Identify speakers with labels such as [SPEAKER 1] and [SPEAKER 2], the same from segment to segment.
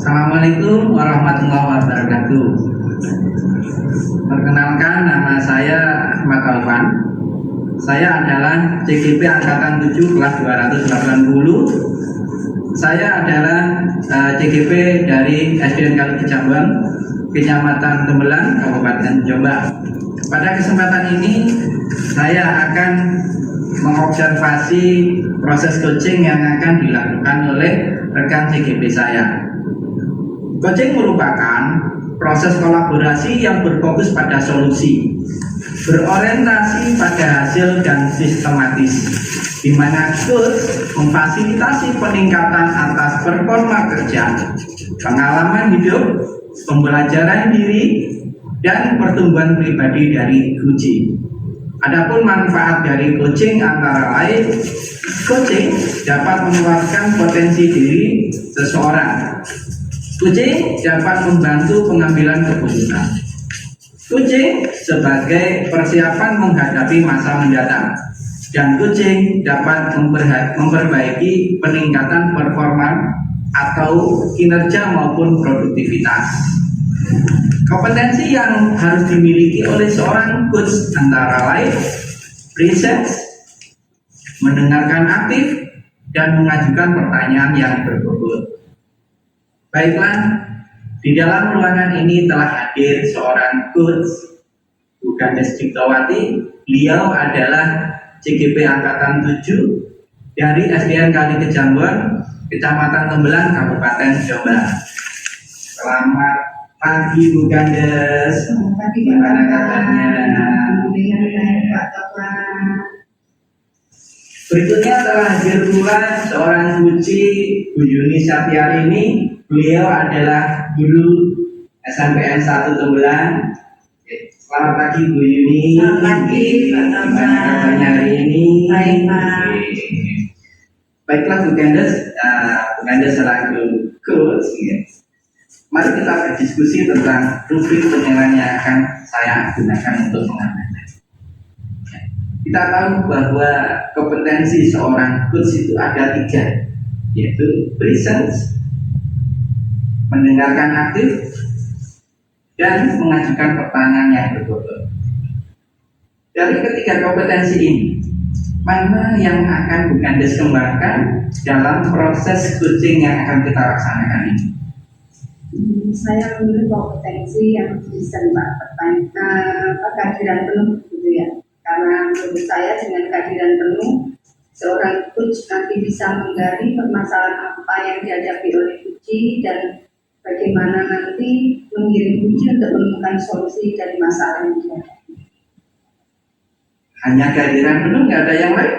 [SPEAKER 1] Assalamualaikum warahmatullahi wabarakatuh. Perkenalkan, nama saya Ahmad Alvan. Saya adalah CGP Angkatan 7 kelas 280. Saya adalah CGP dari SDN Kali Kecambang, Kecamatan Tembelang, Kabupaten Jombang. Pada kesempatan ini saya akan mengobservasi proses coaching yang akan dilakukan oleh rekan CGP saya. Coaching merupakan proses kolaborasi yang berfokus pada solusi, berorientasi pada hasil dan sistematis, di mana coach memfasilitasi peningkatan atas performa kerja, pengalaman hidup, pembelajaran diri, dan pertumbuhan pribadi dari coaching. Adapun manfaat dari coaching antara lain, coaching dapat menguatkan potensi diri seseorang. Coaching dapat membantu pengambilan keputusan. Coaching sebagai persiapan menghadapi masa mendatang. Dan coaching dapat memperbaiki peningkatan performa atau kinerja maupun produktivitas. Kompetensi yang harus dimiliki oleh seorang coach antara lain riset, mendengarkan aktif, dan mengajukan pertanyaan yang berbobot. Baiklah, di dalam ruangan ini telah hadir seorang coach, Bukandes Ciktawati. Beliau adalah CGP Angkatan 7 dari SDN Kali Kecambang, Kecamatan Tembelang, Kabupaten Jombang. Selamat pagi, Bukandes.
[SPEAKER 2] Selamat pagi,
[SPEAKER 1] gimana kabarnya? Berikutnya telah hadir pula seorang Guci, Bu Yuni Satyari. Beliau adalah guru SMPN 1 Tembelang. Selamat pagi, Bu Yuni.
[SPEAKER 2] Selamat pagi, Pak Tama.
[SPEAKER 1] Gimana kabarnya hari ini?
[SPEAKER 2] Baik, Pak.
[SPEAKER 1] Baiklah, Bu Candace selaku coach. Mari kita berdiskusi tentang rubrik penilaian yang akan saya gunakan untuk mengamati. Kita tahu bahwa kompetensi seorang coach itu ada 3, yaitu presence, mendengarkan aktif, dan mengajukan pertanyaan yang berbobot. Dari ketiga kompetensi ini, mana yang akan Bukandes kembangkan dalam proses coaching yang akan kita laksanakan ini?
[SPEAKER 2] Saya memilih kompetensi yang bisa kehadiran penuh, gitu ya. Karena menurut saya dengan kehadiran penuh, seorang coach nanti bisa menggali permasalahan apa yang dihadapi oleh coach dan bagaimana nanti mengirim coach untuk menemukan solusi dari masalah yang dihadapi.
[SPEAKER 1] Hanya kehadiran penuh, nggak ada yang lain?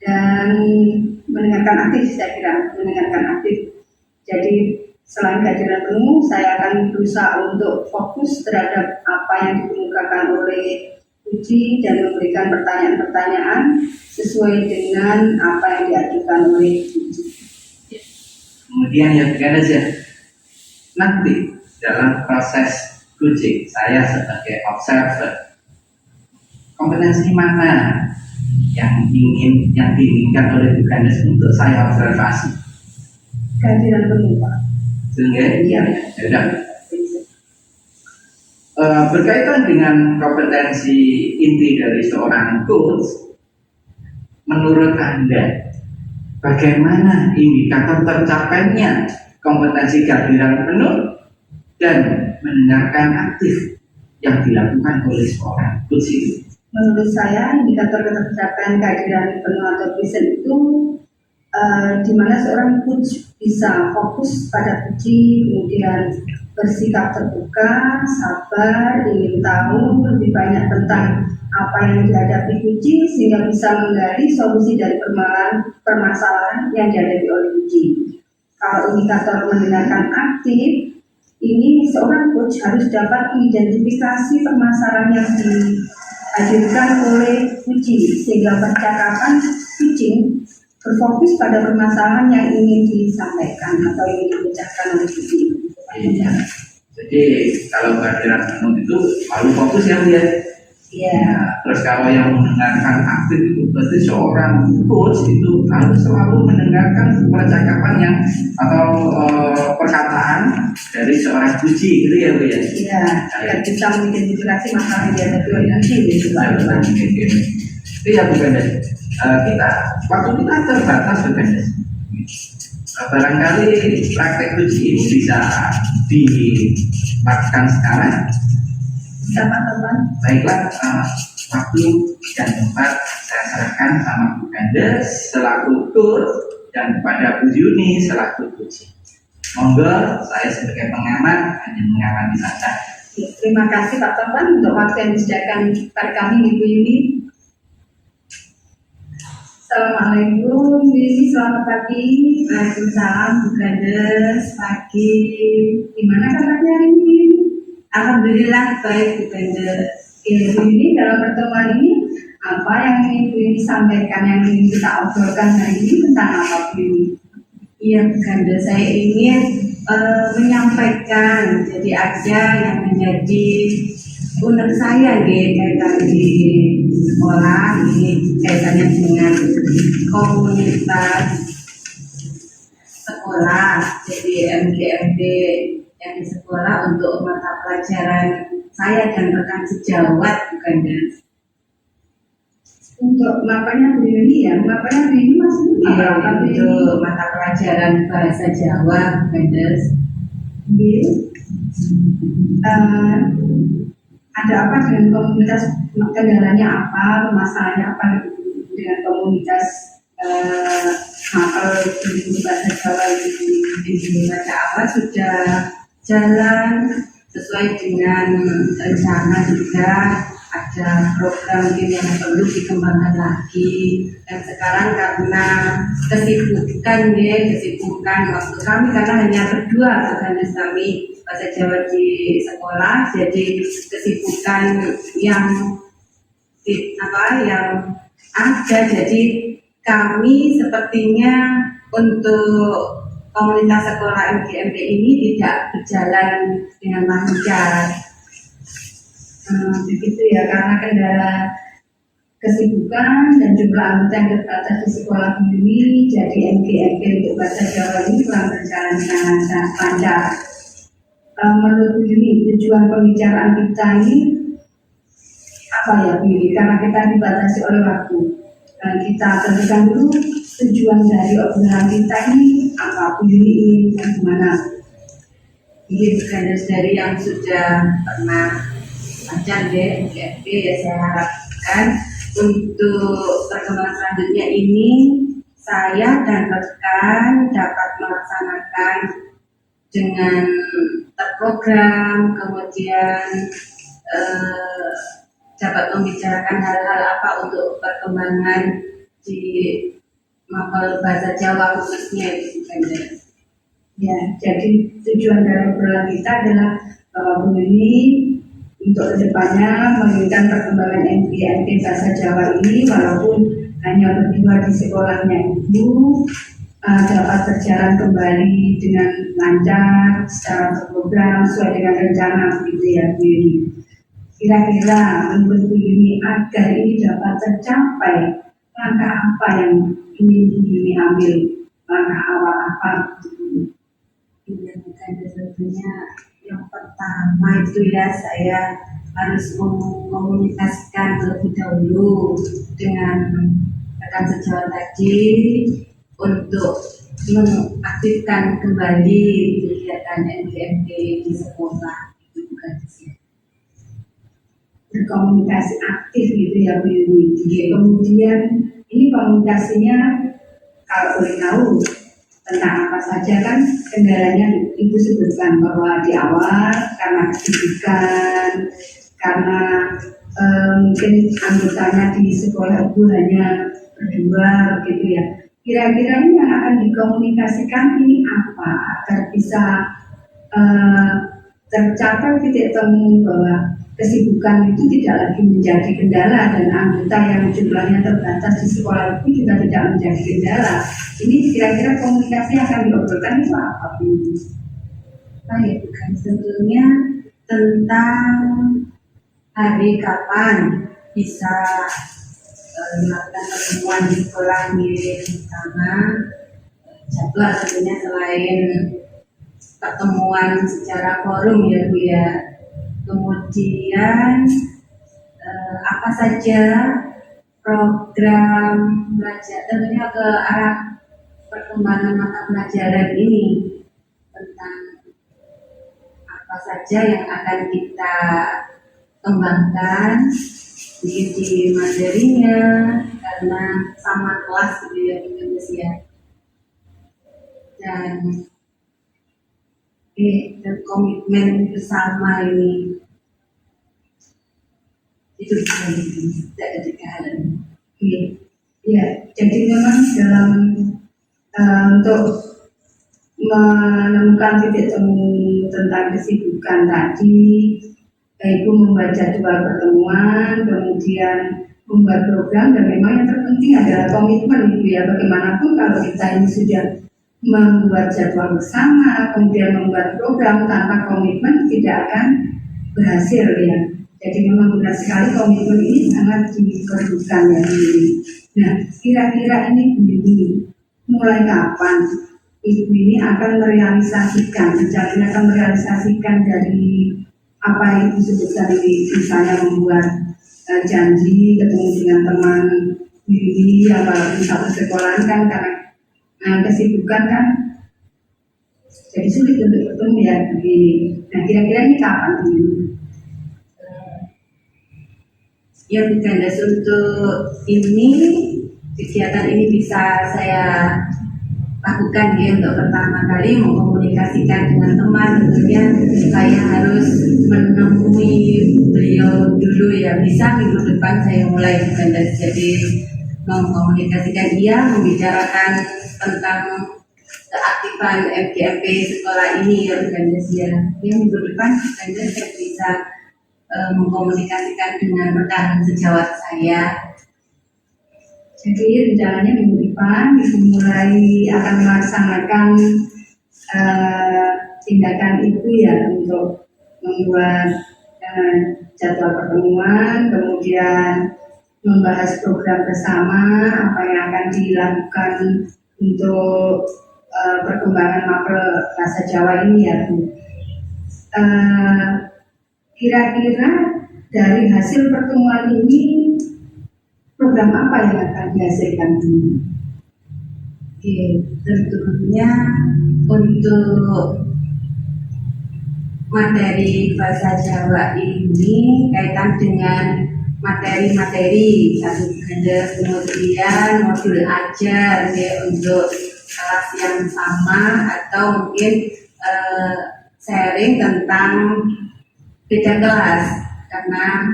[SPEAKER 2] Dan mendengarkan aktif, saya kira mendengarkan aktif. Jadi selain kehadiran penuh, saya akan berusaha untuk fokus terhadap apa yang dikemukakan oleh uji dan memberikan pertanyaan-pertanyaan sesuai dengan apa yang diajukan oleh uji.
[SPEAKER 1] Kemudian yang ketiga saja, nanti dalam proses coaching saya sebagai observer, kompetensi mana yang diinginkan oleh Bukandes untuk saya observasi?
[SPEAKER 2] Kehadiran penuh, Pak.
[SPEAKER 1] Sehingga
[SPEAKER 2] Iya.
[SPEAKER 1] Sudah. Berkaitan dengan kompetensi inti dari seorang coach, menurut Anda, bagaimana indikator tercapainya kompetensi kehadiran penuh dan mendengarkan aktif yang dilakukan oleh seorang coach itu?
[SPEAKER 2] Menurut saya, indikator tercapaian kehadiran penuh atau present itu di mana seorang coach bisa fokus pada uji, kemudian bersikap terbuka, sabar, ingin tahu lebih banyak tentang apa yang dihadapi uji sehingga bisa menggali solusi dari permasalahan yang dihadapi oleh uji. Kalau indikator mendengarkan aktif, ini seorang coach harus dapat mengidentifikasi permasalahan yang dihadirkan oleh kucing sehingga percakapan kucing berfokus pada permasalahan yang ingin disampaikan atau ingin dipecahkan oleh kucing.
[SPEAKER 1] Iya. Jadi kalau kehadiran penuh itu selalu fokus ya Bu ya.
[SPEAKER 2] Iya.
[SPEAKER 1] Nah, terus kalau yang mendengarkan aktif itu berarti seorang coach itu harus selalu mendengarkan percakapan yang atau perkataan dari seorang puji gitu ya Bu ya.
[SPEAKER 2] Iya, agar bisa mengidentifikasi masalah yang dihadapi oleh kucing gitu Pak.
[SPEAKER 1] Itu ya Bu Gandes. Kita waktu kita terbatas Bu Gandes. Barangkali praktek puji ini bisa dilakukan sekarang.
[SPEAKER 2] Siapa teman?
[SPEAKER 1] Baiklah, waktu dan tempat saya serahkan sama Bu Gandes selaku tur dan kepada Bu Yuni selaku puji. Monggo, saya sebagai pengamat hanya mengamati saja.
[SPEAKER 2] Terima kasih Pak Topan untuk waktu yang disediakan kepada kami Ibu Yuni. Assalamualaikum, Bu Yuni, selamat pagi. Waalaikumsalam, Bu Gandes, pagi. Gimana kabarnya hari ini? Alhamdulillah baik Bu Gandes. Bu Yuni, dalam pertemuan ini apa yang ingin Bu Yuni sampaikan, yang ingin kita obrolkan hari ini tentang apa Bu Yuni? Iya Bu Gandes, saya ingin menyampaikan jadi ada yang menjadi unek saya kaitan di sekolah ini kaitannya dengan komunitas sekolah, jadi MGMP yang di sekolah untuk mata pelajaran saya dan rekan sejawat bukan Gandes. Untuk mapanya Bu Yuni ya, mapanya Bu Yuni maksudnya apa? Untuk mata pelajaran bahasa Jawa Gandes. Ada apa dengan komunitas, kendalanya apa, masalahnya apa dengan komunitas mapel di bahasa Jawa ini baca apa sudah jalan sesuai dengan rencana, juga ada program mungkin yang perlu dikembangkan lagi, dan sekarang karena kesibukan waktu kami karena hanya berdua Gandes kami bahasa Jawa di sekolah, jadi kesibukan yang ada, jadi kami sepertinya untuk komunitas sekolah MGMP ini tidak berjalan dengan lancar. Begitu ya, karena kendala kesibukan dan jumlah anggota yang terbatas di sekolah ini, jadi MGMP untuk bahasa Jawa ini kurang berjalan dengan lancar. Menurut Bu Yuni, tujuan pembicaraan kita ini apa ya Bu Yuni? Karena kita dibatasi oleh waktu, kita tentukan dulu tujuan dari obrolan kita ini apa Bu Yuni ingin bagaimana? Ini bukan dari yang sudah pernah baca MGMP ya, saya harapkan untuk perkembangan selanjutnya ini saya dan rekan dapat melaksanakan dengan terprogram, kemudian dapat membicarakan hal-hal apa untuk perkembangan di mapel bahasa Jawa khususnya itu Gandes. Ya, jadi tujuan dari obrolan kita adalah bahwa Bu Yuni untuk kedepannya menginginkan perkembangan MGMP bahasa Jawa ini walaupun hanya berdua di sekolahnya Ibu dapat berjalan kembali dengan lancar secara terprogram sesuai dengan rencana begitu ya Bu Yuni. Kira-kira menurut Bu Yuni agar ini dapat tercapai, langkah apa yang ingin Bu Yuni ambil, langkah awal apa? Iya, bukan tentunya yang pertama itu ya saya harus mengkomunikasikan terlebih dahulu dengan rekan sejawat tadi untuk mengaktifkan kembali kegiatan MGMP di sekolah itu bukan sih. Berkomunikasi aktif gitu ya Bu Yuni. Kemudian ini komunikasinya kalau boleh tahu tentang apa saja kan kendalanya Ibu sebutkan bahwa di awal karena kesibukan, karena mungkin anggotanya di sekolah Ibu hanya berdua begitu ya. Kira-kira ini yang akan dikomunikasikan ini apa agar bisa eh, tercapai titik temu bahwa kesibukan itu tidak lagi menjadi kendala dan anggota yang jumlahnya terbatas di sekolah itu juga tidak menjadi kendala. Ini kira-kira komunikasi yang akan diobrolkan itu apa Bu?
[SPEAKER 3] Baik, bukan tentunya tentang hari kapan bisa melakukan pertemuan di sekolah mirip sama jadwal tentunya selain pertemuan secara forum ya Bu ya. Kemudian apa saja program belajar tentunya ke arah perkembangan mata pelajaran ini, tentang apa saja yang akan kita kembangkan di materinya, karena sama kelas gitu ya Indonesia. Dan komitmen bersama ini itu tidak ada kehalalan.
[SPEAKER 2] Ya, jadi memang dalam untuk menemukan titik temu tentang kesibukan tadi, yaitu membuat jadwal pertemuan, kemudian membuat program, dan memang yang terpenting adalah komitmen itu ya. Bagaimanapun kalau kita ini sudah membuat jadwal bersama, kemudian membuat program tanpa komitmen tidak akan berhasil ya. Jadi memang benar sekali komitmen ini sangat diperlukan ya ini. Nah, kira-kira ini mulai kapan Ibu ini akan merealisasikan, rencananya akan merealisasikan dari apa yang disebut tadi, misalnya membuat janji ketemu dengan teman diri, apalagi satu sekolah kan karena kesibukan kan jadi sulit untuk bertemu ya. Nah, kira-kira ini kapan ini?
[SPEAKER 3] Ya bukan untuk ini, kegiatan ini bisa saya lakukan ya untuk pertama kali mengkomunikasikan dengan teman. Tentunya saya harus menemui beliau dulu ya, bisa minggu depan saya mulai jadi mengkomunikasikan dia, membicarakan tentang keaktifan MGMP sekolah ini ya ya minggu depan saya bisa mengkomunikasikan dengan rekan sejawat saya.
[SPEAKER 2] Jadi rencananya minggu depan Ibu mulai akan melaksanakan tindakan itu ya, untuk membuat jadwal pertemuan, kemudian membahas program bersama apa yang akan dilakukan untuk perkembangan mapel bahasa Jawa ini ya Bu. Kira-kira dari hasil pertemuan ini program apa yang akan dihasilkan ini?
[SPEAKER 3] Tentunya untuk materi bahasa Jawa ini kaitan dengan materi-materi satu kemudian modul ajar ya, untuk kelas yang sama atau mungkin sharing tentang beda kelas, karena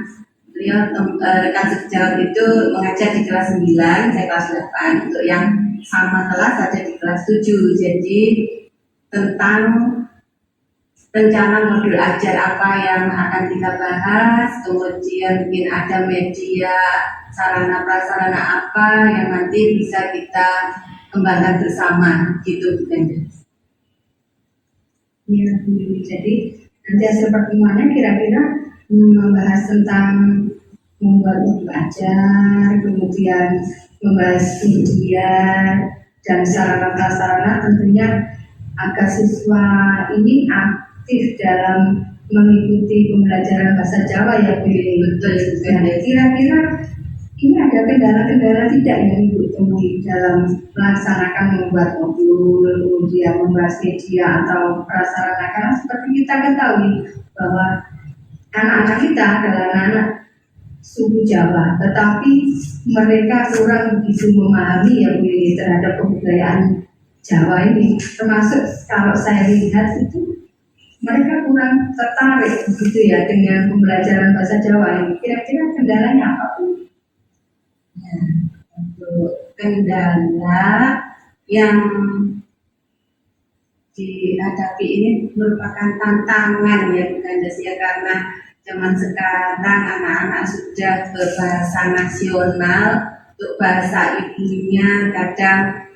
[SPEAKER 3] beliau rekan sejawat itu mengajar di kelas 9, saya kelas 8, untuk yang sama kelas ada di kelas 7. Jadi tentang rencana modul ajar apa yang akan kita bahas, kemudian mungkin ada media sarana prasarana apa yang nanti bisa kita kembangkan bersama gitu bukan?
[SPEAKER 2] Ya, jadi nanti hasil pertemuannya kira-kira membahas tentang membuat modul ajar, kemudian membahas media dan sarana prasarana, tentunya agar siswa ini aktif dalam mengikuti pembelajaran bahasa Jawa ya Bu.
[SPEAKER 3] Betul.
[SPEAKER 2] Kira-kira ini ada kendala-kendala tidak yang Ibu temui dalam melaksanakan membuat modul, kemudian membahas media atau prasarana? Karena seperti kita ketahui bahwa anak-anak kita adalah anak suku Jawa, tetapi mereka kurang begitu memahami ya Bu terhadap kebudayaan Jawa ini. Termasuk kalau saya lihat itu mereka kurang tertarik begitu ya dengan pembelajaran bahasa Jawa ini. Kira-kira kendalanya apa Bu?
[SPEAKER 3] Untuk kendala yang dihadapi ini merupakan tantangan ya bukan ya, karena zaman sekarang anak-anak sudah berbahasa nasional, untuk bahasa ibunya kadang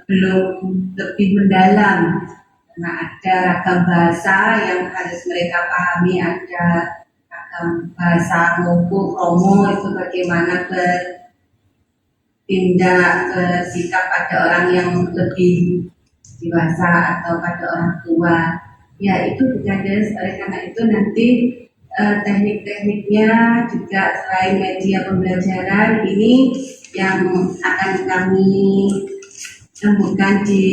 [SPEAKER 3] belum lebih mendalam karena ada ragam bahasa yang harus mereka pahami, ada ragam bahasa ngoko, kromo, itu bagaimana bertindak, bersikap pada orang yang lebih dewasa atau pada orang tua. Ya itu Brigadir, oleh karena itu nanti teknik-tekniknya juga selain media pembelajaran ini yang akan kami temukan di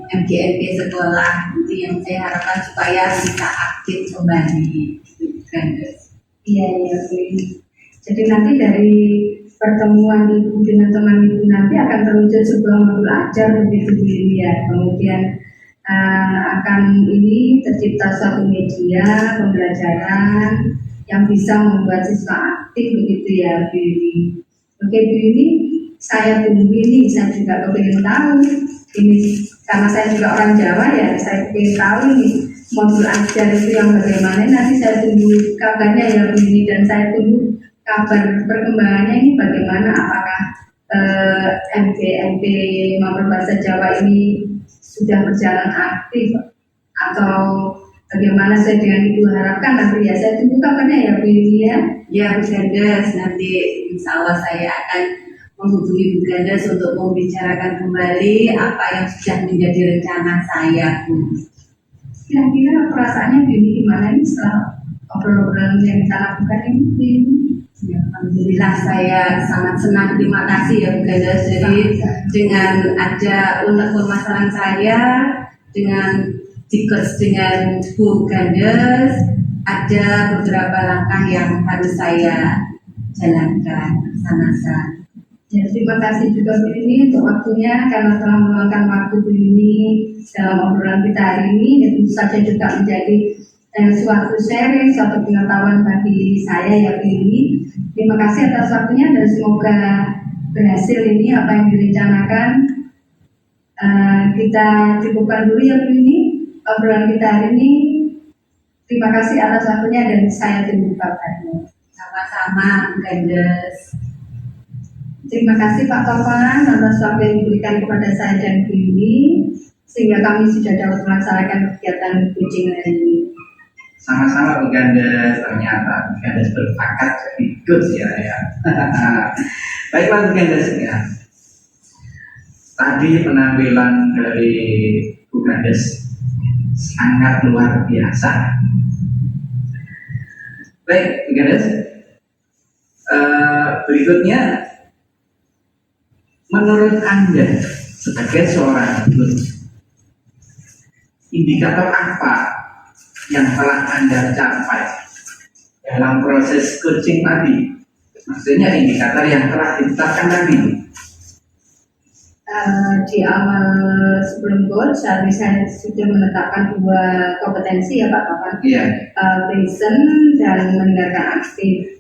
[SPEAKER 3] MGMP sekolah, itu yang saya harapkan supaya bisa aktif kembali.
[SPEAKER 2] Iya, iya, Bu. Jadi nanti dari pertemuan ibu dengan teman ibu nanti akan terwujud sebuah modul ajar begitu Bu Lili ya. Kemudian akan ini tercipta suatu media pembelajaran yang bisa membuat siswa aktif begitu ya Bu Lili. Oke Bu Lili, saya tunggu ini, saya juga ingin tahu ini karena saya juga orang Jawa ya, saya ingin tahu ini modul ajar itu yang bagaimana. Nanti saya tunggu kabarnya ya Bu Lili, dan saya tunggu kabar perkembangannya ini bagaimana, apakah MGMP maupun bahasa Jawa ini sudah berjalan aktif atau bagaimana saya dengan Ibu harapkan nanti ya. Saya tunggu kabarnya ya Bu Lili ya.
[SPEAKER 3] Ya Bu Gandes, nanti insya Allah saya akan menghubungi Bu Gandes untuk membicarakan kembali apa yang sudah menjadi rencana saya Bu.
[SPEAKER 2] Kira-kira perasaannya Bu Lili gimana nih setelah obrolan yang kita lakukan ini Bu Lili?
[SPEAKER 3] Ya, alhamdulillah saya sangat senang, terima kasih ya Bu Gandes. Jadi dengan ada unek permasalahan saya dengan diskusi dengan Bu Gandes, ada beberapa langkah yang harus saya jalankan laksanakan.
[SPEAKER 2] Ya, terima kasih juga Bu Lili untuk waktunya karena telah meluangkan waktu Bu Lili dalam obrolan kita hari ini, dan tentu saja juga menjadi suatu sharing, suatu pengetahuan bagi saya ya Bu Lili. Terima kasih atas waktunya dan semoga berhasil ini apa yang direncanakan. Kita cukupkan dulu ya Bu Lili obrolan kita hari ini. Terima kasih atas waktunya dan saya tunggu kabarnya.
[SPEAKER 3] Sama-sama Bu Gandes.
[SPEAKER 2] Terima kasih Pak Topan atas waktu yang diberikan kepada saya dan Bu Lili sehingga kami sudah dapat melaksanakan kegiatan coaching hari ini.
[SPEAKER 1] Sama-sama Bu Gandes, ternyata Bu Gandes berbakat jadi coach ya. Baiklah Bu Gandes ya. Tadi penampilan dari Bu Gandes sangat luar biasa. Baik Bu Gandes, berikutnya menurut Anda sebagai seorang guru, indikator apa yang telah Anda capai dalam proses coaching tadi? Maksudnya indikator yang telah ditetapkan tadi.
[SPEAKER 2] Di awal sebelum coach, saya sudah menetapkan 2 kompetensi ya Pak Topan.
[SPEAKER 1] Iya.
[SPEAKER 2] Present dan mendengarkan aktif.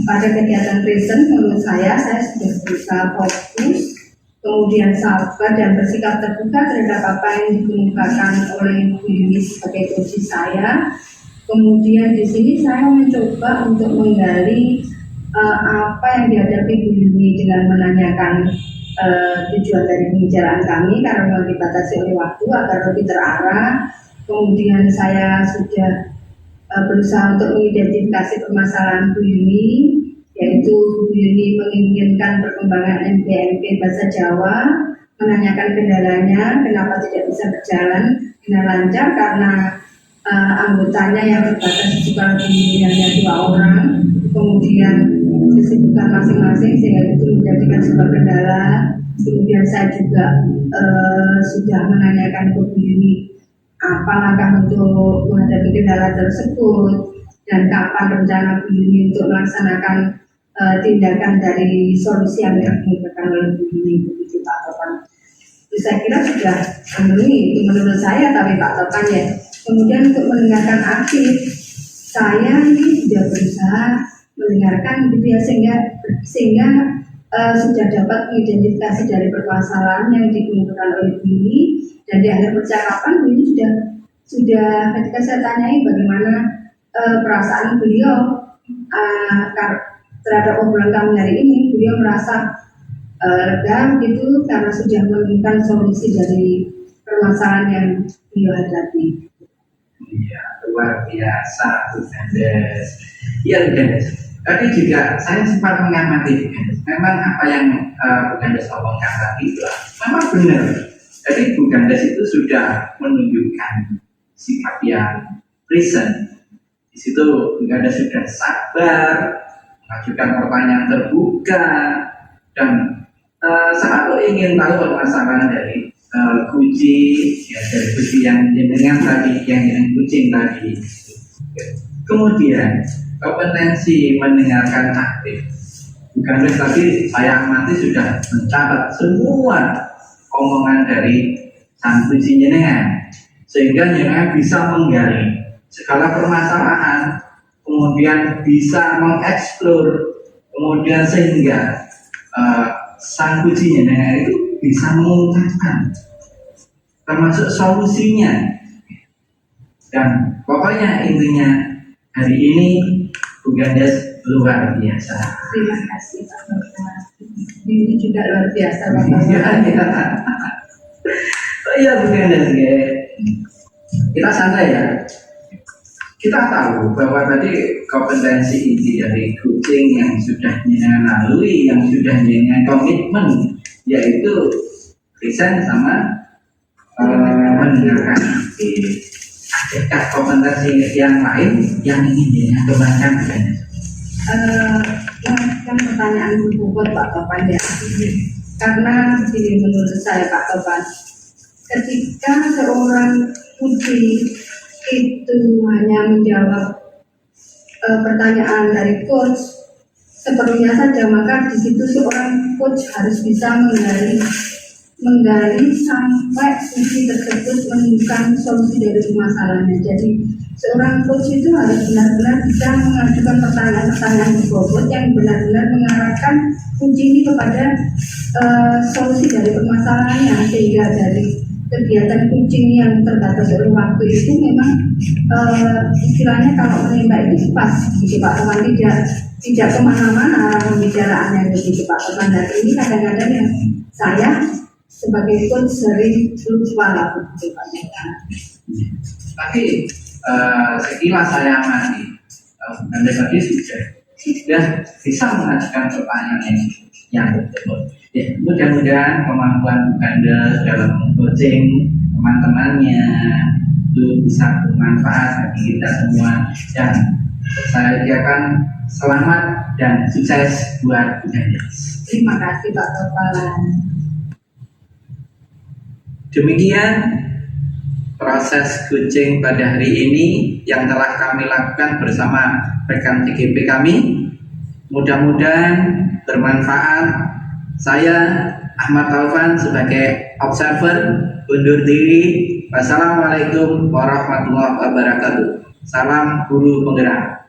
[SPEAKER 2] Pada kegiatan present menurut saya sudah berusaha fokus, kemudian sabar dan bersikap terbuka terhadap apa yang dikemukakan oleh Bu Lili sebagai coach saya. Kemudian di sini saya mencoba untuk menggali apa yang dihadapi Bu Lili dengan menanyakan tujuan dari pembicaraan kami karena memang dibatasi oleh waktu agar lebih terarah. Kemudian saya sudah berusaha untuk mengidentifikasi permasalahan Bu Lili, yaitu Bu Lili menginginkan perkembangan MGMP bahasa Jawa, menanyakan kendalanya, kenapa tidak bisa berjalan dengan lancar karena anggotanya yang terbatas di sekolah Bu Lili hanya 2 orang, kemudian kesibukan masing-masing sehingga itu menjadikan sebuah kendala. Kemudian saya juga sudah menanyakan ke Bu Lili apa langkah untuk menghadapi kendala tersebut dan kapan rencana Bu Lili untuk melaksanakan tindakan dari solusi yang dikemukakan oleh Bu Lili, begitu Pak Topan. Saya kira sudah memenuhi itu menurut saya, tapi Pak Topan ya. Kemudian untuk mendengarkan aktif, saya ini sudah berusaha mendengarkan gitu ya, sehingga sudah dapat mengidentifikasi dari permasalahan yang dikemukakan oleh Bu Yuni, dan di akhir percakapan Bu Yuni sudah ketika saya tanyai bagaimana perasaan beliau terhadap obrolan kami hari ini, beliau merasa lega gitu karena sudah menemukan solusi dari permasalahan yang beliau hadapi.
[SPEAKER 1] Iya, luar biasa Bu Gandes. Iya Bu Gandes. Tadi juga saya sempat mengamati Bu Gandes. Memang apa yang Bu Gandes omongkan tadi itu memang benar. Jadi Bu Gandes itu sudah menunjukkan sikap yang present. Di situ Bu Gandes sudah sabar, mengajukan pertanyaan terbuka, dan selalu ingin tahu permasalahan dari kucing, ya, dari kucing yang jenengan tadi, yang kucing tadi. Kemudian kompetensi mendengarkan aktif. Bukan tadi saya amati sudah mencatat semua omongan dari sang kucing jenengan, sehingga jenengan bisa menggali segala permasalahan, kemudian bisa mengeksplor, kemudian sehingga sang kucing jenengan itu bisa mengungkapkan termasuk solusinya. Dan pokoknya intinya hari ini Bu Gandes luar biasa.
[SPEAKER 2] Terima kasih Pak Bapak. Ini juga luar biasa Pak Bapak.
[SPEAKER 1] Iya Bu Gandes ya. Kita santai ya. Kita tahu bahwa tadi kompetensi inti dari kucing yang sudah jenengan lalui, yang sudah jenengan komitmen, yaitu listen sama mendengarkan. Adakah kompetensi yang lain yang ingin jenengan kembangkan Bu Gandes?
[SPEAKER 2] Yang pertanyaan bobot Pak Topan ya. Karena begini menurut saya Pak Topan, ketika seorang kucing itu hanya menjawab pertanyaan dari coach sepenuhnya saja, maka di situ seorang coach harus bisa menggali sampai sisi tersebut menemukan solusi dari permasalahannya. Jadi seorang coach itu harus benar-benar bisa mengajukan pertanyaan-pertanyaan berbobot yang benar-benar mengarahkan kunci ini kepada solusi dari permasalahannya, sehingga dari kegiatan kucing yang terbatas oleh waktu itu memang istilahnya kalau menembak itu pas gitu Pak Teman, tidak kemana-mana arah pembicaraannya gitu Pak Teman. Dan ini kadang-kadang yang saya sebagai coach sering lupa lah begitu Pak Teman.
[SPEAKER 1] Tapi sekilas saya amati Anda tadi sudah bisa mengajukan pertanyaan yang betul. Ya, mudah-mudahan kemampuan Anda dalam coaching teman-temannya itu bisa bermanfaat bagi kita semua, dan saya ucapkan selamat dan sukses buat Anda.
[SPEAKER 2] Terima kasih Pak Topalan.
[SPEAKER 1] Demikian proses coaching pada hari ini yang telah kami lakukan bersama rekan TGP kami. Mudah-mudahan bermanfaat. Saya Ahmad Taufan sebagai observer undur diri. Wassalamualaikum warahmatullahi wabarakatuh. Salam guru penggerak.